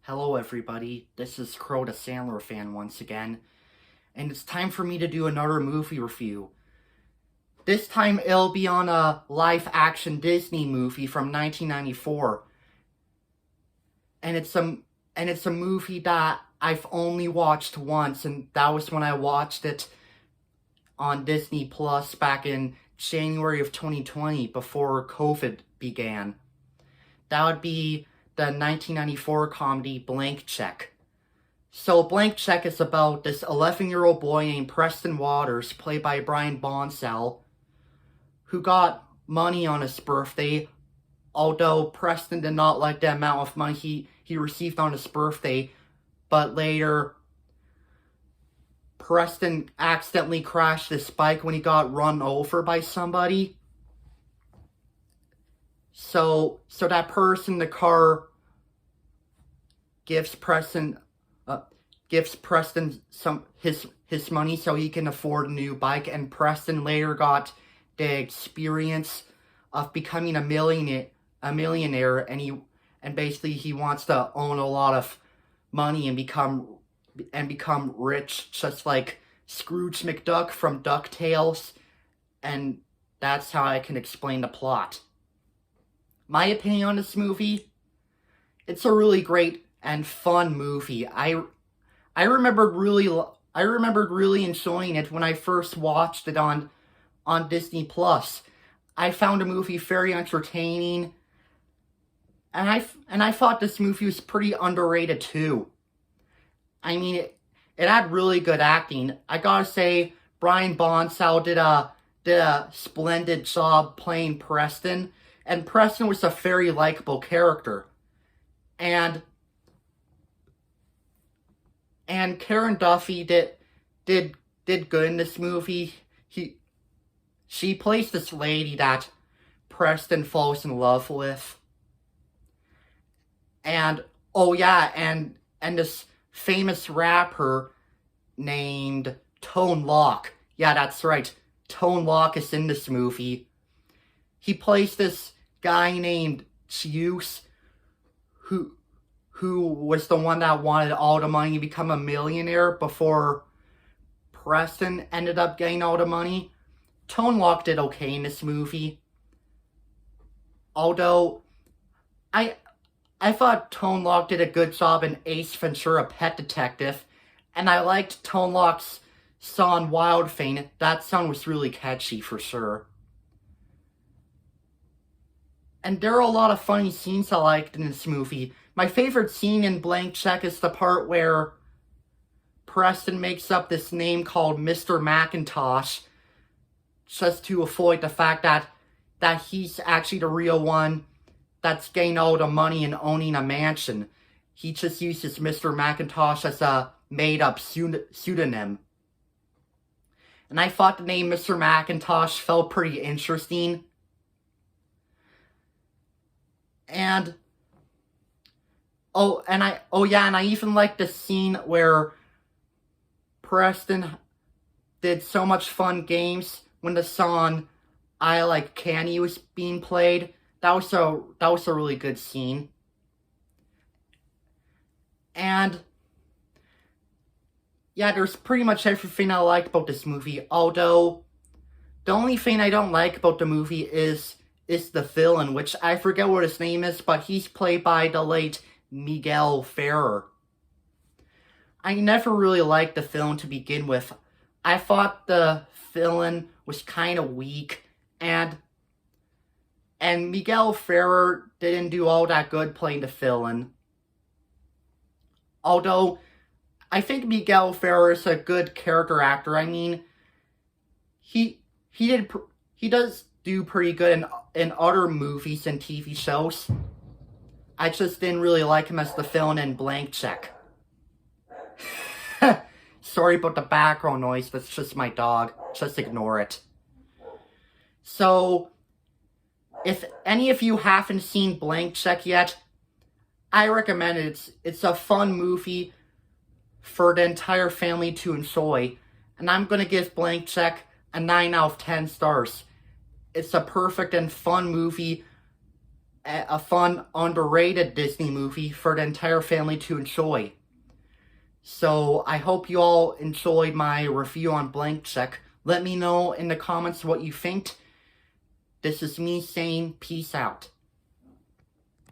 Hello everybody, this is Crow the Sandler fan once again, and it's time for me to do another movie review. This time it'll be on a live-action Disney movie from 1994, and it's a movie that I've only watched once, and that was when I watched it on Disney Plus back in January of 2020 before COVID began. That would be the 1994 comedy Blank Check. So Blank Check is about this 11-year-old boy named Preston Waters, played by Brian Bonsall, who got money on his birthday, although Preston did not like the amount of money he received on his birthday, but later Preston accidentally crashed his bike when he got run over by somebody. So that person in the car gives Preston some his money so he can afford a new bike, and Preston later got the experience of becoming a millionaire, and basically he wants to own a lot of money and become rich, just like Scrooge McDuck from DuckTales, and that's how I can explain the plot. My opinion on this movie, it's a really great and fun movie. I remembered really enjoying it when I first watched it on Disney Plus. I found the movie very entertaining, and I thought this movie was pretty underrated too. I mean, it had really good acting. I gotta say, Brian Bonsall did a splendid job playing Preston. And Preston was a very likable character. And Karen Duffy did good in this movie. She plays this lady that Preston falls in love with. And oh yeah, and this famous rapper named Tone Loc. Yeah, that's right. Tone Loc is in this movie. He plays this guy named Juice, who was the one that wanted all the money to become a millionaire before Preston ended up getting all the money. Tone Loc did okay in this movie. Although, I thought Tone Loc did a good job in Ace Ventura: Pet Detective, and I liked Tone Loc's song Wildfang. That song was really catchy for sure. And there are a lot of funny scenes I liked in this movie. My favorite scene in Blank Check is the part where Preston makes up this name called Mr. Macintosh just to avoid the fact that he's actually the real one that's getting all the money and owning a mansion. He just uses Mr. Macintosh as a made-up pseudonym. And I thought the name Mr. Macintosh felt pretty interesting. And I even like the scene where Preston did so much fun games when the song I Like Candy was being played. That was a really good scene. And yeah, there's pretty much everything I liked about this movie, although the only thing I don't like about the movie is the villain, which I forget what his name is, but he's played by the late Miguel Ferrer. I never really liked the villain to begin with. I thought the villain was kind of weak, and Miguel Ferrer didn't do all that good playing the villain. Although, I think Miguel Ferrer is a good character actor. I mean, he does do pretty good in other movies and TV shows. I just didn't really like him as the villain in Blank Check. Sorry about the background noise, that's just my dog. Just ignore it. So, if any of you haven't seen Blank Check yet, I recommend it. It's a fun movie for the entire family to enjoy. And I'm going to give Blank Check a 9 out of 10 stars. It's a perfect and fun movie a fun, underrated Disney movie for the entire family to enjoy. So I hope you all enjoyed my review on Blank Check. Let me know in the comments what you think. This is me saying peace out.